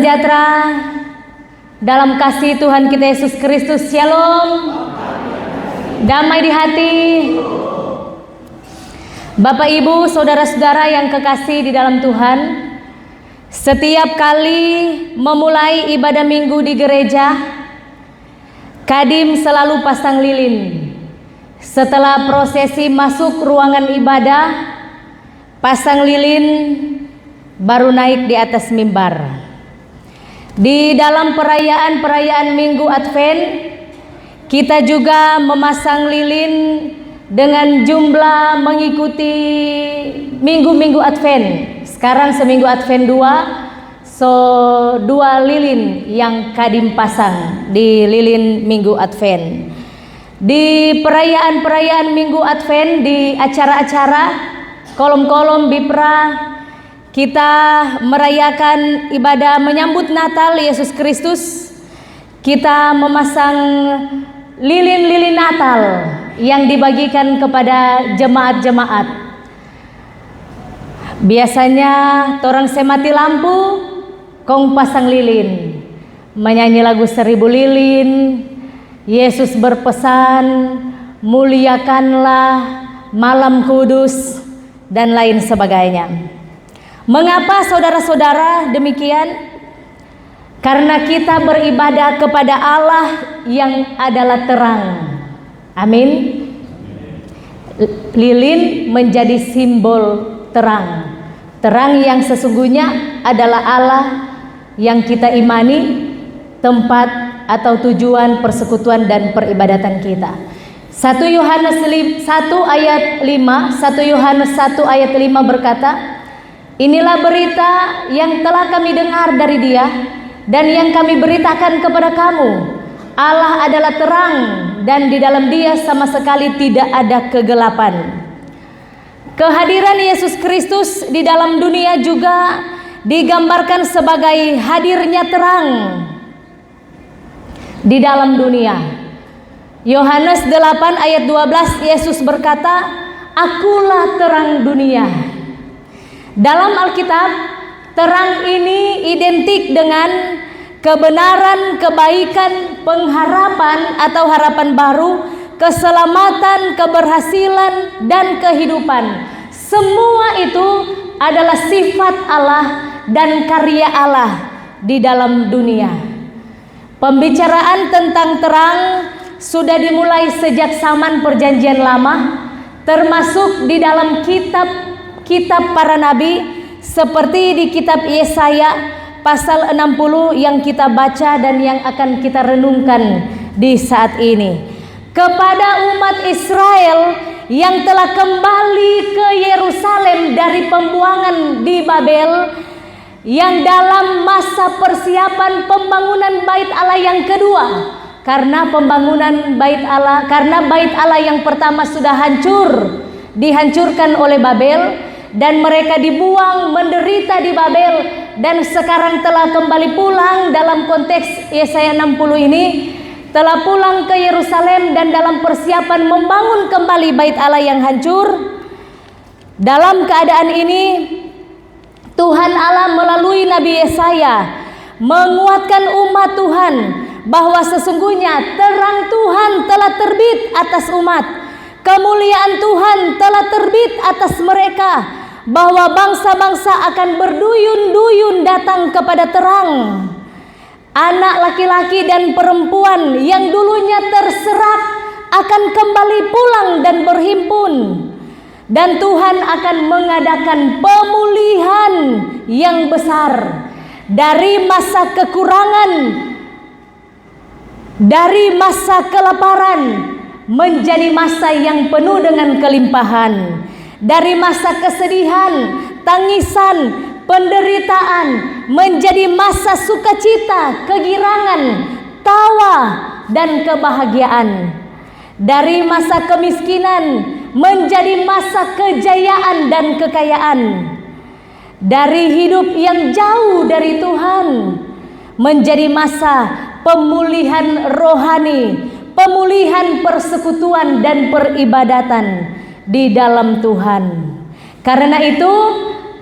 sejahtera dalam kasih Tuhan kita Yesus Kristus. Shalom. Damai di hati. Bapak Ibu, saudara-saudara yang kekasih di dalam Tuhan, setiap kali memulai ibadah minggu di gereja, Kadim selalu pasang lilin. Setelah prosesi masuk ruangan ibadah, pasang lilin, baru naik di atas mimbar. Di dalam perayaan Minggu Advent, kita juga memasang lilin dengan jumlah mengikuti minggu-minggu Advent. Sekarang seminggu Advent 2 lilin yang Kadim pasang di lilin Minggu Advent. Di perayaan Minggu Advent, di acara-acara kolom-kolom Bipra, kita merayakan ibadah menyambut Natal Yesus Kristus. Kita memasang lilin-lilin Natal yang dibagikan kepada jemaat-jemaat. Biasanya torang semati lampu, kong pasang lilin, menyanyi lagu 1000 lilin. Yesus berpesan, muliakanlah malam kudus, dan lain sebagainya. Mengapa saudara-saudara demikian? Karena kita beribadah kepada Allah yang adalah terang. Amin. Lilin menjadi simbol terang. Terang yang sesungguhnya adalah Allah yang kita imani, tempat atau tujuan persekutuan dan peribadatan kita. 1 Yohanes 1 ayat 5 berkata, inilah berita yang telah kami dengar dari Dia dan yang kami beritakan kepada kamu. Allah adalah terang dan di dalam Dia sama sekali tidak ada kegelapan. Kehadiran Yesus Kristus di dalam dunia juga digambarkan sebagai hadirnya terang di dalam dunia. Yohanes 8 ayat 12, Yesus berkata, akulah terang dunia. Dalam Alkitab, terang ini identik dengan kebenaran, kebaikan, pengharapan atau harapan baru, keselamatan, keberhasilan, dan kehidupan. Semua itu adalah sifat Allah dan karya Allah di dalam dunia. Pembicaraan tentang terang sudah dimulai sejak zaman Perjanjian Lama, termasuk di dalam kitab para nabi, seperti di kitab Yesaya pasal 60 yang kita baca dan yang akan kita renungkan di saat ini. Kepada umat Israel yang telah kembali ke Yerusalem dari pembuangan di Babel, yang dalam masa persiapan pembangunan bait Allah yang kedua, karena bait Allah yang pertama sudah dihancurkan oleh Babel, dan mereka dibuang menderita di Babel, dan sekarang telah kembali pulang. Dalam konteks Yesaya 60 ini telah pulang ke Yerusalem dan dalam persiapan membangun kembali bait Allah yang hancur. Dalam keadaan ini Tuhan Allah melalui Nabi Yesaya menguatkan umat Tuhan bahwa sesungguhnya terang Tuhan telah terbit atas umat, kemuliaan Tuhan telah terbit atas mereka, bahwa bangsa-bangsa akan berduyun-duyun datang kepada terang. Anak laki-laki dan perempuan yang dulunya terserak akan kembali pulang dan berhimpun. Dan Tuhan akan mengadakan pemulihan yang besar dari masa kekurangan, dari masa kelaparan menjadi masa yang penuh dengan kelimpahan, dari masa kesedihan, tangisan, penderitaan menjadi masa sukacita, kegirangan, tawa, dan kebahagiaan, dari masa kemiskinan menjadi masa kejayaan dan kekayaan, dari hidup yang jauh dari Tuhan menjadi masa pemulihan rohani, pemulihan persekutuan dan peribadatan di dalam Tuhan. Karena itu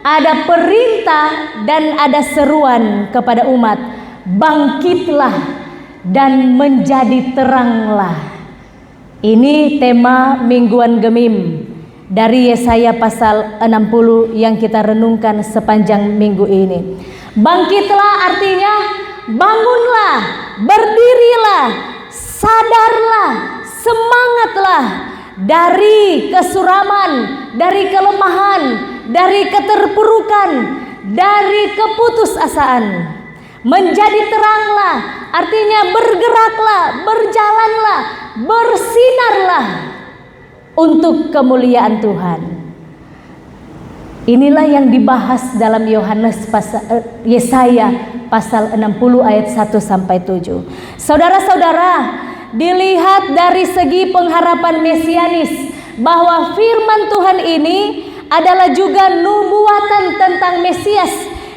ada perintah dan ada seruan kepada umat, bangkitlah dan menjadi teranglah. Ini tema mingguan Gemim dari Yesaya pasal 60 yang kita renungkan sepanjang minggu ini. Bangkitlah artinya bangunlah, berdirilah, sadarlah, semangatlah dari kesuraman, dari kelemahan, dari keterpurukan, dari keputusasaan. Menjadi teranglah artinya bergeraklah, berjalanlah, bersinarlah untuk kemuliaan Tuhan. Inilah yang dibahas dalam Yesaya pasal 60 ayat 1 sampai 7. Saudara-saudara, dilihat dari segi pengharapan mesianis bahwa firman Tuhan ini adalah juga nubuatan tentang Mesias,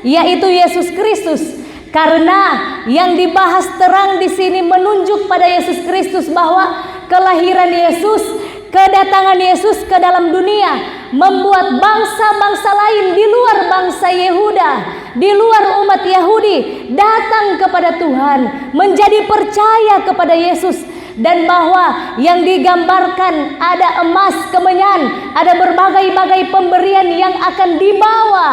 yaitu Yesus Kristus. Karena yang dibahas terang di sini menunjuk pada Yesus Kristus, bahwa kelahiran Yesus, kedatangan Yesus ke dalam dunia membuat bangsa-bangsa lain di luar bangsa Yehuda, di luar umat Yahudi datang kepada Tuhan, menjadi percaya kepada Yesus. Dan bahwa yang digambarkan ada emas, kemenyan, ada berbagai-bagai pemberian yang akan dibawa.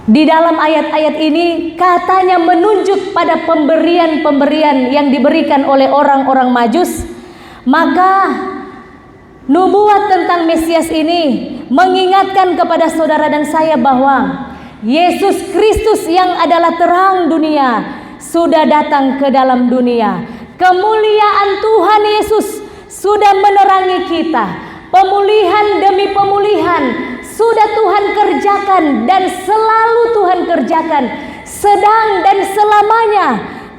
Di dalam ayat-ayat ini katanya menunjuk pada pemberian-pemberian yang diberikan oleh orang-orang Majus. Maka nubuat tentang Mesias ini mengingatkan kepada saudara dan saya bahwa Yesus Kristus yang adalah terang dunia sudah datang ke dalam dunia. Kemuliaan Tuhan Yesus sudah menerangi kita. Pemulihan demi pemulihan sudah Tuhan kerjakan dan selalu Tuhan kerjakan. Sedang dan selamanya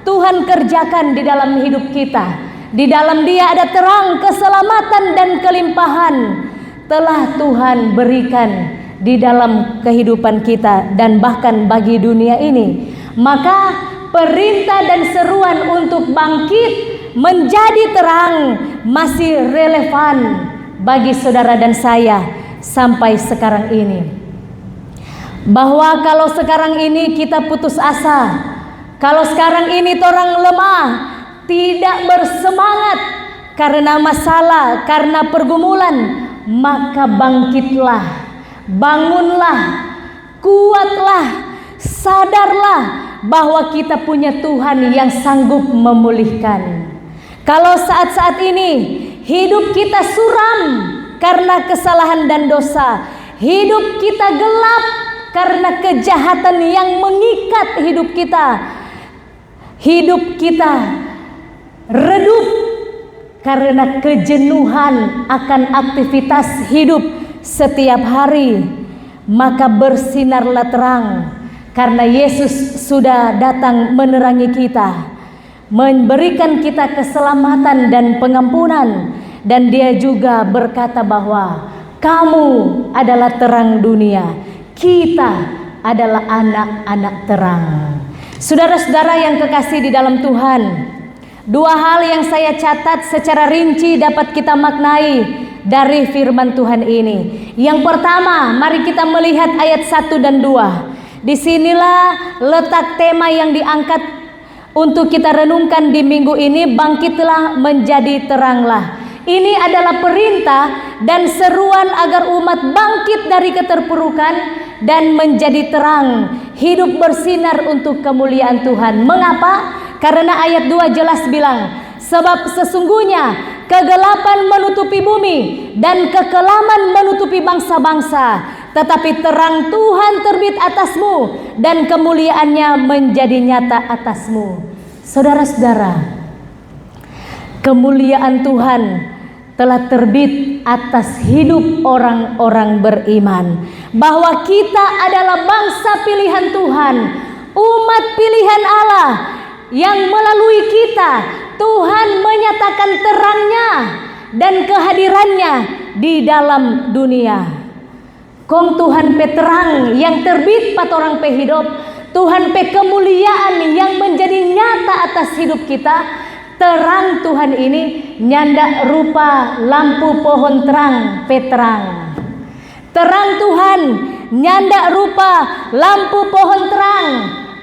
Tuhan kerjakan di dalam hidup kita. Di dalam Dia ada terang, keselamatan dan kelimpahan telah Tuhan berikan di dalam kehidupan kita dan bahkan bagi dunia ini. Maka perintah dan seruan untuk bangkit menjadi terang masih relevan bagi saudara dan saya sampai sekarang ini. Bahwa kalau sekarang ini kita putus asa, kalau sekarang ini orang lemah, tidak bersemangat karena masalah, karena pergumulan, maka bangkitlah, bangunlah, kuatlah, sadarlah bahwa kita punya Tuhan yang sanggup memulihkan. Kalau saat-saat ini hidup kita suram karena kesalahan dan dosa, hidup kita gelap karena kejahatan yang mengikat hidup kita, hidup kita redup karena kejenuhan akan aktivitas hidup setiap hari, maka bersinarlah terang karena Yesus sudah datang menerangi kita, memberikan kita keselamatan dan pengampunan. Dan Dia juga berkata bahwa kamu adalah terang dunia, kita adalah anak-anak terang. Saudara-saudara yang kekasih di dalam Tuhan, dua hal yang saya catat secara rinci dapat kita maknai dari firman Tuhan ini. Yang pertama, mari kita melihat ayat 1 dan 2. Disinilah letak tema yang diangkat untuk kita renungkan di minggu ini, bangkitlah menjadi teranglah. Ini adalah perintah dan seruan agar umat bangkit dari keterpurukan dan menjadi terang, hidup bersinar untuk kemuliaan Tuhan. Mengapa? Karena ayat 2 jelas bilang, sebab sesungguhnya kegelapan menutupi bumi dan kekelaman menutupi bangsa-bangsa, tetapi terang Tuhan terbit atasmu dan kemuliaannya menjadi nyata atasmu. Saudara-saudara, kemuliaan Tuhan telah terbit atas hidup orang-orang beriman, bahwa kita adalah bangsa pilihan Tuhan, umat pilihan Allah, yang melalui kita Tuhan menyatakan terangnya dan kehadirannya di dalam dunia. Kong Tuhan pe terang yang terbit pat orang pe hidup, Tuhan pe kemuliaan yang menjadi nyata atas hidup kita. Terang Tuhan ini nyanda rupa lampu pohon terang pe terang. Terang Tuhan nyanda rupa lampu pohon terang,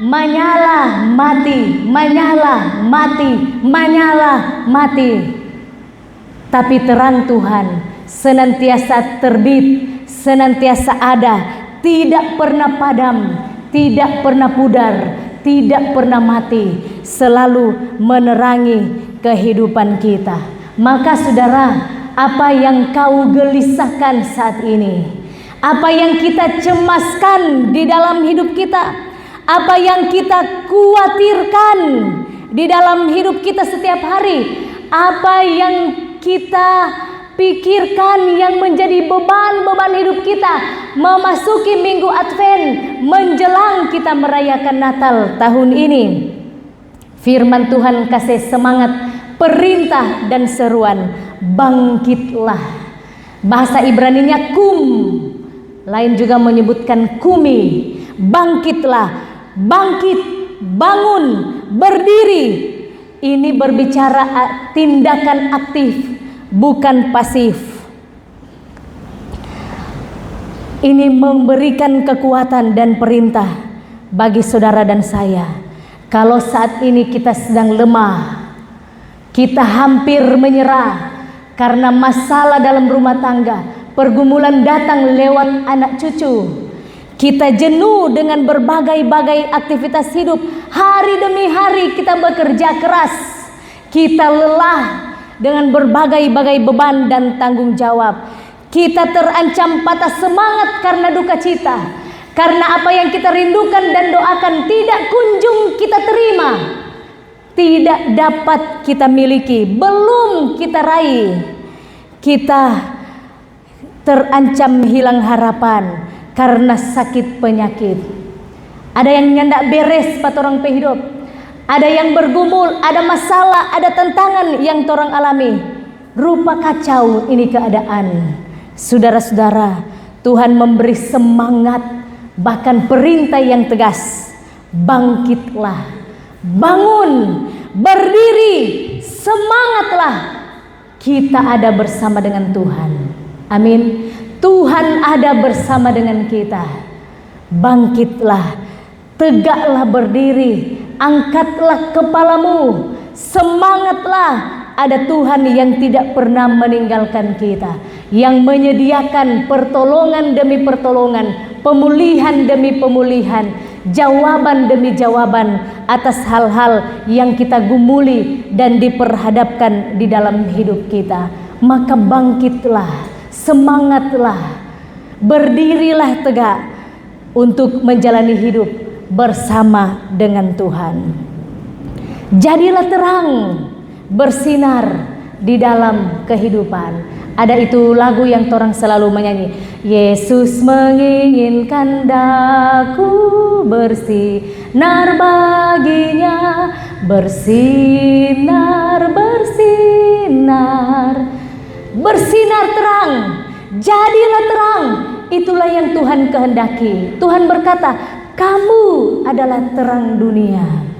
menyala mati, menyala mati, menyala mati. Tapi terang Tuhan senantiasa terbit, senantiasa ada, tidak pernah padam, tidak pernah pudar, tidak pernah mati, selalu menerangi kehidupan kita. Maka saudara, apa yang kau gelisahkan saat ini, apa yang kita cemaskan di dalam hidup kita, apa yang kita khawatirkan di dalam hidup kita setiap hari, apa yang kita pikirkan yang menjadi beban-beban hidup kita memasuki minggu Advent menjelang kita merayakan Natal tahun ini. Firman Tuhan kasih semangat, perintah dan seruan, bangkitlah. Bahasa Ibraninya kum, lain juga menyebutkan kumi. Bangkitlah, bangkit, bangun, berdiri. Ini berbicara tindakan aktif, bukan pasif. Ini memberikan kekuatan dan perintah bagi saudara dan saya. Kalau saat ini kita sedang lemah, kita hampir menyerah karena masalah dalam rumah tangga, pergumulan datang lewat anak cucu, kita jenuh dengan berbagai-bagai aktivitas hidup, hari demi hari kita bekerja keras, kita lelah dengan berbagai-bagai beban dan tanggung jawab. Kita terancam patah semangat karena duka cita, karena apa yang kita rindukan dan doakan tidak kunjung kita terima, tidak dapat kita miliki, belum kita raih. Kita terancam hilang harapan karena sakit penyakit. Ada yang nyandak beres pat orang hidup, ada yang bergumul, ada masalah, ada tantangan yang torang alami. Rupa kacau ini keadaan. Saudara-saudara, Tuhan memberi semangat, bahkan perintah yang tegas. Bangkitlah, bangun, berdiri, semangatlah. Kita ada bersama dengan Tuhan. Amin. Tuhan ada bersama dengan kita. Bangkitlah, tegaklah berdiri, angkatlah kepalamu, semangatlah. Ada Tuhan yang tidak pernah meninggalkan kita, yang menyediakan pertolongan demi pertolongan, pemulihan demi pemulihan, jawaban demi jawaban atas hal-hal yang kita gumuli dan diperhadapkan di dalam hidup kita. Maka bangkitlah, semangatlah, berdirilah tegak untuk menjalani hidup bersama dengan Tuhan. Jadilah terang, bersinar di dalam kehidupan. Ada itu lagu yang orang selalu menyanyi. Yesus menginginkan daku bersinar baginya, bersinar, bersinar, bersinar terang. Jadilah terang. Itulah yang Tuhan kehendaki. Tuhan berkata, kamu adalah terang dunia.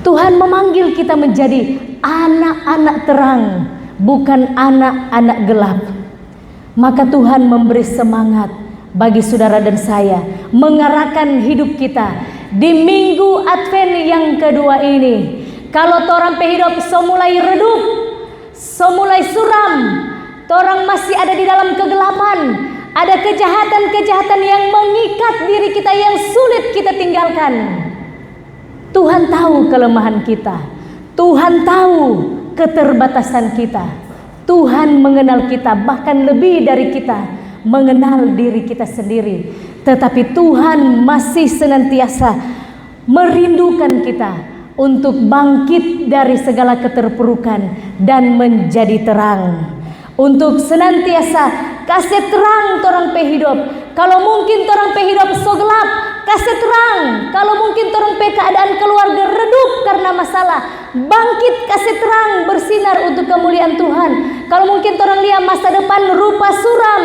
Tuhan memanggil kita menjadi anak-anak terang, bukan anak-anak gelap. Maka Tuhan memberi semangat bagi saudara dan saya, mengarahkan hidup kita di minggu Advent yang kedua ini. Kalau torang hidup semulai redup, semulai suram, torang masih ada di dalam kegelapan, ada kejahatan-kejahatan yang mengikat diri kita yang sulit kita tinggalkan. Tuhan tahu kelemahan kita, Tuhan tahu keterbatasan kita, Tuhan mengenal kita, bahkan lebih dari kita mengenal diri kita sendiri. Tetapi Tuhan masih senantiasa merindukan kita untuk bangkit dari segala keterpurukan dan menjadi terang. Untuk senantiasa kasih terang torang hidup. Kalau mungkin torang hidup so gelap, kasih terang. Kalau mungkin torang keadaan keluarga redup karena masalah, bangkit kasih terang, bersinar untuk kemuliaan Tuhan. Kalau mungkin torang lihat masa depan rupa suram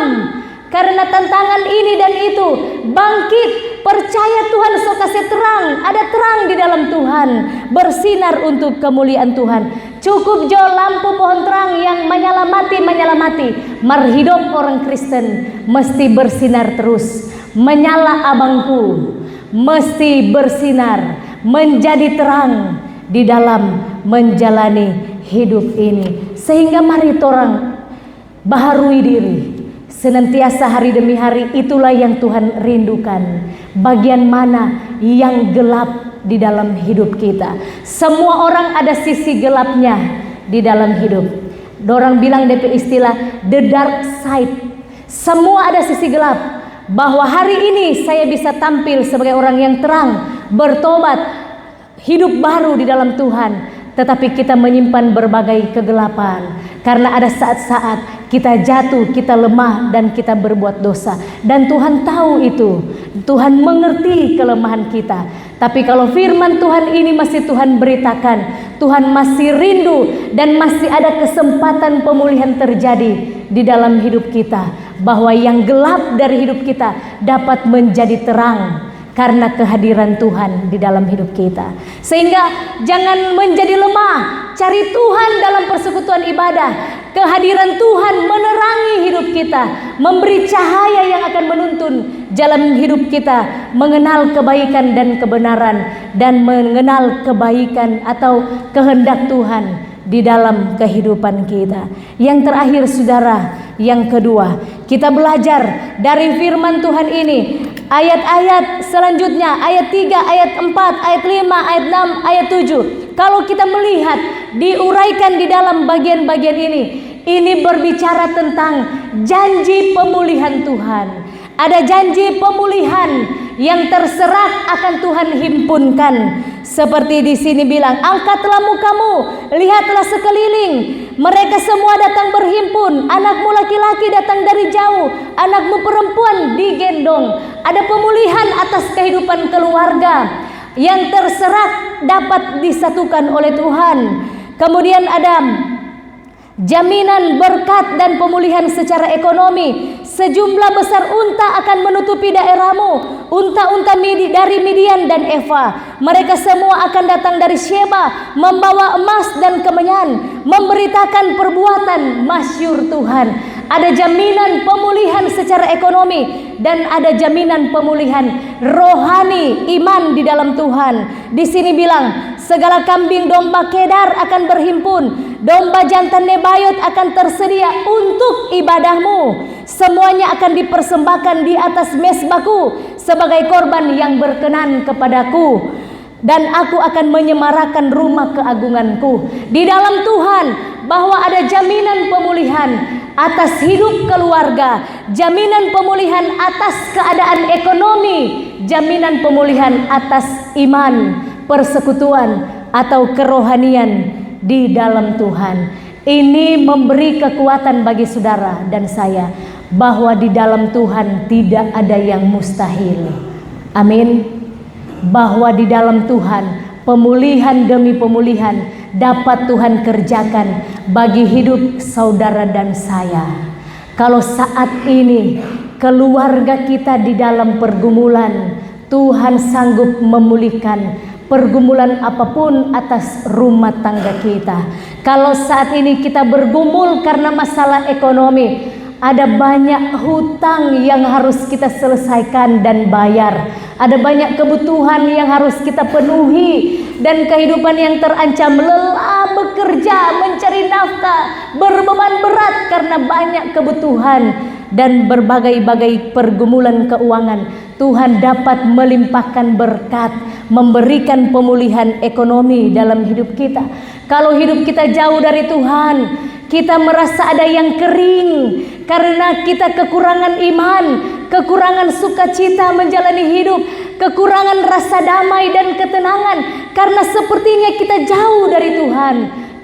karena tantangan ini dan itu, bangkit, percaya Tuhan so kasih terang. Ada terang di dalam Tuhan, bersinar untuk kemuliaan Tuhan. Cukup jo lampu pohon terang yang menyalamati. Mar hidup orang Kristen mesti bersinar terus. Menyala abangku, mesti bersinar, menjadi terang di dalam menjalani hidup ini. Sehingga mari torang baharui diri senantiasa hari demi hari. Itulah yang Tuhan rindukan. Bagian mana yang gelap di dalam hidup kita. Semua orang ada sisi gelapnya di dalam hidup. Dorang bilang DP istilah the dark side. Semua ada sisi gelap. Bahwa hari ini saya bisa tampil sebagai orang yang terang, bertobat, hidup baru di dalam Tuhan. Tetapi kita menyimpan berbagai kegelapan. Karena ada saat-saat kita jatuh, kita lemah dan kita berbuat dosa. Dan Tuhan tahu itu. Tuhan mengerti kelemahan kita. Tapi kalau firman Tuhan ini masih Tuhan beritakan, Tuhan masih rindu dan masih ada kesempatan pemulihan terjadi di dalam hidup kita. Bahwa yang gelap dari hidup kita dapat menjadi terang karena kehadiran Tuhan di dalam hidup kita. Sehingga jangan menjadi lemah, cari Tuhan dalam persekutuan ibadah. Kehadiran Tuhan menerangi hidup kita, memberi cahaya yang akan menuntun jalan hidup kita, mengenal kebaikan dan kebenaran, dan mengenal kebaikan atau kehendak Tuhan di dalam kehidupan kita. Yang terakhir saudara, yang kedua, kita belajar dari firman Tuhan ini. Ayat-ayat selanjutnya, ayat 3, ayat 4, ayat 5, ayat 6, ayat 7. Kalau kita melihat diuraikan di dalam bagian-bagian ini berbicara tentang janji pemulihan Tuhan. Ada janji pemulihan yang terserak akan Tuhan himpunkan. Seperti di sini bilang, angkatlah mukamu, lihatlah sekeliling. Mereka semua datang berhimpun. Anakmu laki-laki datang dari jauh, anakmu perempuan digendong. Ada pemulihan atas kehidupan keluarga yang terserak dapat disatukan oleh Tuhan. Kemudian ada jaminan berkat dan pemulihan secara ekonomi. Sejumlah besar unta akan menutupi daerahmu, unta-unta dari Midian dan Eva. Mereka semua akan datang dari Sheba, membawa emas dan kemenyan, memberitakan perbuatan masyhur Tuhan. Ada jaminan pemulihan secara ekonomi dan ada jaminan pemulihan rohani, iman di dalam Tuhan. Di sini bilang, segala kambing domba Kedar akan berhimpun, domba jantan Nebayot akan tersedia untuk ibadahmu. Semuanya akan dipersembahkan di atas mezbahku sebagai korban yang berkenan kepadaku. Dan aku akan menyemarakan rumah keagunganku. Di dalam Tuhan bahwa ada jaminan pemulihan atas hidup keluarga, jaminan pemulihan atas keadaan ekonomi, jaminan pemulihan atas iman, persekutuan atau kerohanian di dalam Tuhan. Ini memberi kekuatan bagi saudara dan saya bahwa di dalam Tuhan tidak ada yang mustahil. Amin. Bahwa di dalam Tuhan pemulihan demi pemulihan dapat Tuhan kerjakan bagi hidup saudara dan saya. Kalau saat ini keluarga kita di dalam pergumulan, Tuhan sanggup memulihkan pergumulan apapun atas rumah tangga kita. Kalau saat ini kita bergumul karena masalah ekonomi, ada banyak hutang yang harus kita selesaikan dan bayar. Ada banyak kebutuhan yang harus kita penuhi. Dan kehidupan yang terancam lelah bekerja, mencari nafkah, berbeban berat karena banyak kebutuhan dan berbagai-bagai pergumulan keuangan. Tuhan dapat melimpahkan berkat, memberikan pemulihan ekonomi dalam hidup kita. Kalau hidup kita jauh dari Tuhan, kita merasa ada yang kering karena kita kekurangan iman, kekurangan sukacita menjalani hidup, kekurangan rasa damai dan ketenangan karena sepertinya kita jauh dari Tuhan.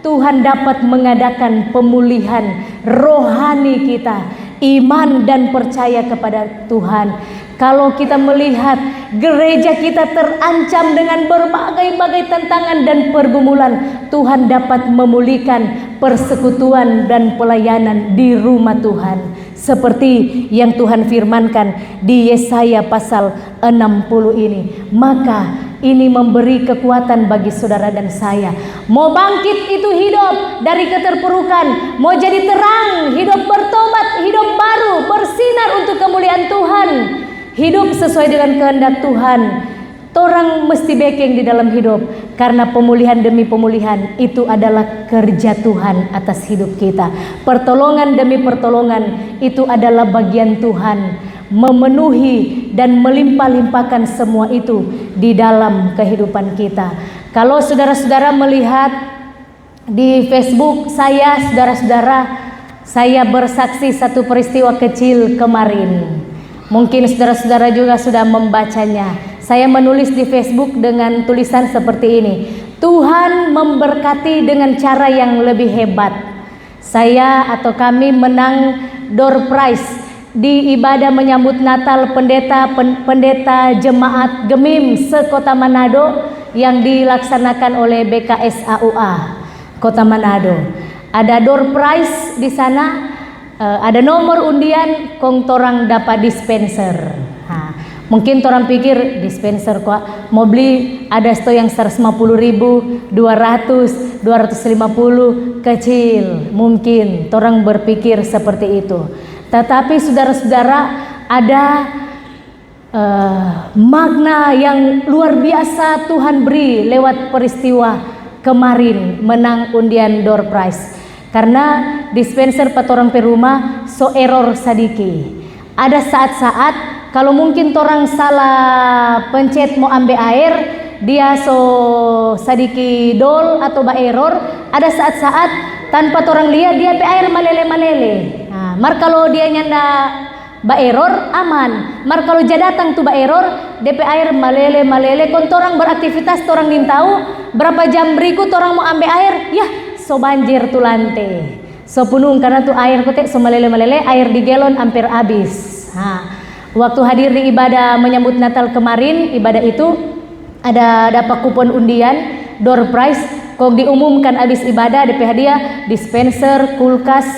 Tuhan dapat mengadakan pemulihan rohani kita, iman dan percaya kepada Tuhan. Kalau kita melihat gereja kita terancam dengan berbagai-bagai tantangan dan pergumulan, Tuhan dapat memulihkan persekutuan dan pelayanan di rumah Tuhan. Seperti yang Tuhan firmankan di Yesaya pasal 60 ini. Maka ini memberi kekuatan bagi saudara dan saya. Mau bangkit itu hidup dari keterpurukan, mau jadi terang, hidup bertobat, hidup baru, bersinar untuk kemuliaan Tuhan, hidup sesuai dengan kehendak Tuhan. Torang mesti bekeng di dalam hidup, karena pemulihan demi pemulihan itu adalah kerja Tuhan atas hidup kita. Pertolongan demi pertolongan itu adalah bagian Tuhan, memenuhi dan melimpah-limpahkan semua itu di dalam kehidupan kita. Kalau saudara-saudara melihat di Facebook saya, saudara-saudara, saya bersaksi satu peristiwa kecil kemarin. Mungkin saudara-saudara juga sudah membacanya. Saya menulis di Facebook dengan tulisan seperti ini: Tuhan memberkati dengan cara yang lebih hebat. Saya atau kami menang door prize di ibadah menyambut Natal pendeta jemaat Gemim se-Kota Manado yang dilaksanakan oleh BKSAUA Kota Manado. Ada door prize di sana, ada nomor undian, kong torang dapat dispenser. Mungkin orang pikir dispenser kok mau beli ada sto yang 150.000, 200, 250 kecil. Mungkin orang berpikir seperti itu. Tetapi saudara-saudara, ada makna yang luar biasa Tuhan beri lewat peristiwa kemarin menang undian door prize. Karena dispenser patorang perumah so error sadiki. Ada saat-saat kalau mungkin orang salah pencet mau ambil air, dia so sadiki dol atau ba error. Ada saat-saat tanpa orang lihat dia ambil air malele-malele. Nah, mar kalau dia nyanda ba error aman. Mar kalau dia datang tuh ba error, DP air malele-malele. Kon orang beraktivitas, orang din tahu berapa jam berikut orang mau ambil air, ya so banjir tuh lantai. So punung karena tuh air kotek so malele-malele, air di galon hampir habis. Waktu hadir di ibadah menyambut Natal kemarin, ibadah itu ada dapat kupon undian door prize. Kok diumumkan habis ibadah DP hadiah dispenser, kulkas,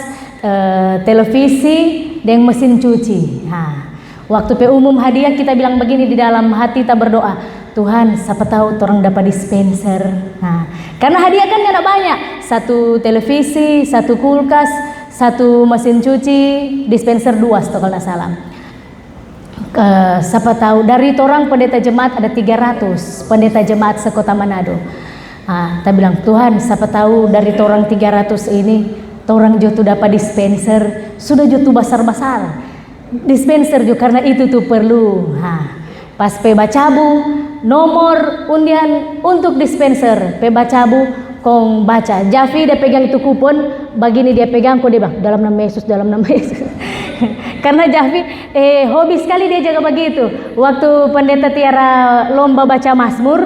televisi, dan mesin cuci. Waktu pe umum hadiah kita bilang begini di dalam hati, kita berdoa, Tuhan siapa tahu orang dapat dispenser. Karena hadiah kan ada banyak, satu televisi, satu kulkas, satu mesin cuci, dispenser 2 kalau tidak salah. Siapa tahu dari orang pendeta jemaat ada 300 pendeta jemaat se-Kota Manado. Kita bilang Tuhan siapa tahu dari orang 300 ini orang jotu dapat dispenser, sudah jotu besar-besar dispenser juga, karena itu tuh perlu. Pas pe bacabu nomor undian untuk dispenser, pe bacabu kong baca Javi dia pegang itu kupon begini, dia pegang kok dia bang dalam nama Yesus, dalam nama Yesus. Karena Javi hobi sekali dia jaga begitu. Waktu pendeta Tiara lomba baca Mazmur,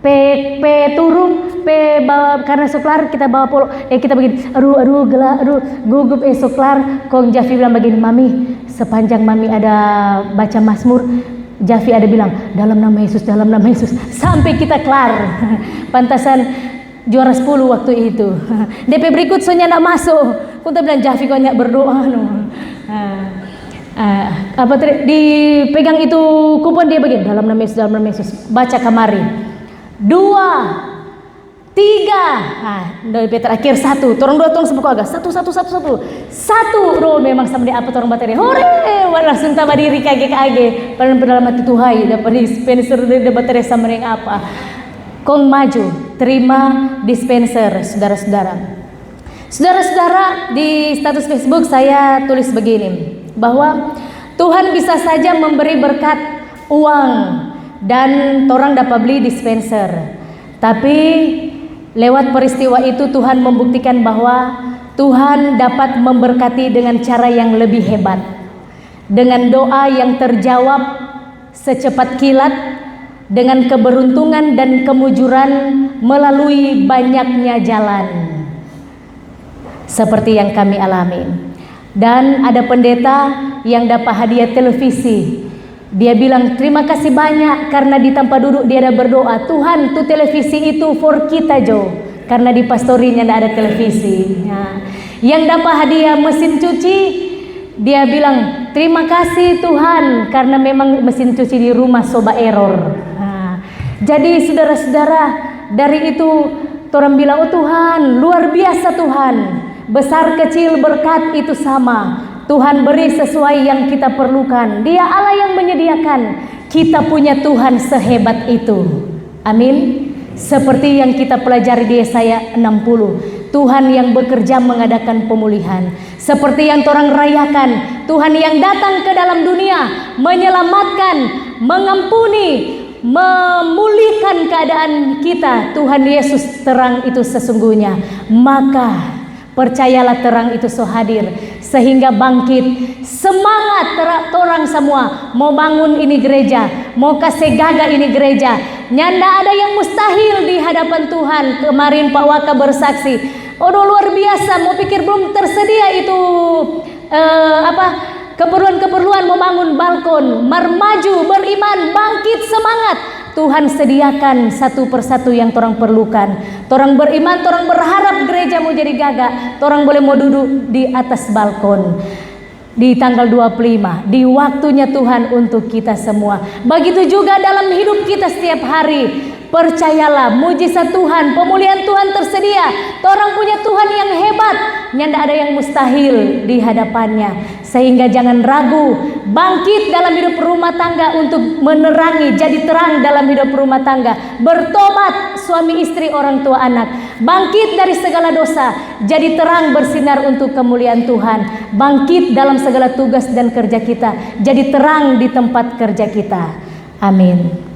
pe turun pe bawa, karena soklar kita bawa polo, kita begini, aduh gugup soklar. Kong Javi bilang begini, mami sepanjang mami ada baca Mazmur, Javi ada bilang dalam nama Yesus, dalam nama Yesus, sampai kita kelar. Pantasan juara 10 waktu itu. DP berikut soalnya nak masuk. Kita bilang Javi kau nyak berdoa apa tadi dipegang itu kupon, dia begini dalam nama Yesus, dalam nama Yesus, baca kamari 2, 3, dari terakhir 1, orang 2 tong sebuah agak 1 roll memang sama dia apa orang bateri hore langsung tambah diri kage pada dalam hati Tuhan dapat dispenser dari bateri sama dengan apa kong maju terima dispenser. Saudara-saudara, di status Facebook saya tulis begini, bahwa Tuhan bisa saja memberi berkat uang dan orang dapat beli dispenser, tapi lewat peristiwa itu Tuhan membuktikan bahwa Tuhan dapat memberkati dengan cara yang lebih hebat, dengan doa yang terjawab secepat kilat, dengan keberuntungan dan kemujuran melalui banyaknya jalan seperti yang kami alami. Dan ada pendeta yang dapat hadiah televisi. Dia bilang terima kasih banyak karena di tempat duduk dia ada berdoa, Tuhan tuh televisi itu for kita Jo, karena di pastorinya tidak ada televisi. Yang dapat hadiah mesin cuci, dia bilang terima kasih Tuhan karena memang mesin cuci di rumah soba error. Nah, jadi saudara-saudara, dari itu orang bilang, oh Tuhan luar biasa Tuhan, besar kecil berkat itu sama. Tuhan beri sesuai yang kita perlukan. Dia Allah yang menyediakan. Kita punya Tuhan sehebat itu. Amin. Seperti yang kita pelajari di Yesaya 60. Tuhan yang bekerja mengadakan pemulihan. Seperti yang orang rayakan, Tuhan yang datang ke dalam dunia menyelamatkan, mengampuni, memulihkan keadaan kita. Tuhan Yesus terang itu sesungguhnya. Maka percayalah terang itu so hadir sehingga bangkit semangat orang semua mau bangun ini gereja, mau kasih gaga ini gereja. Nyanda ada yang mustahil di hadapan Tuhan. Kemarin Pak Waka bersaksi, oh luar biasa, mau pikir belum tersedia itu keperluan-keperluan, mau bangun balkon, maju, beriman, bangkit semangat. Tuhan sediakan satu persatu yang orang perlukan. Orang beriman, orang berharap gereja mau jadi gagah. Orang boleh mau duduk di atas balkon di tanggal 25, di waktunya Tuhan untuk kita semua. Begitu juga dalam hidup kita setiap hari. Percayalah, mujizat Tuhan, pemulihan Tuhan tersedia. Orang punya Tuhan yang hebat, nyanda ada yang mustahil di hadapannya. Sehingga jangan ragu, bangkit dalam hidup rumah tangga untuk menerangi, jadi terang dalam hidup rumah tangga. Bertobat suami istri, orang tua anak. Bangkit dari segala dosa, jadi terang bersinar untuk kemuliaan Tuhan. Bangkit dalam segala tugas dan kerja kita, jadi terang di tempat kerja kita. Amin.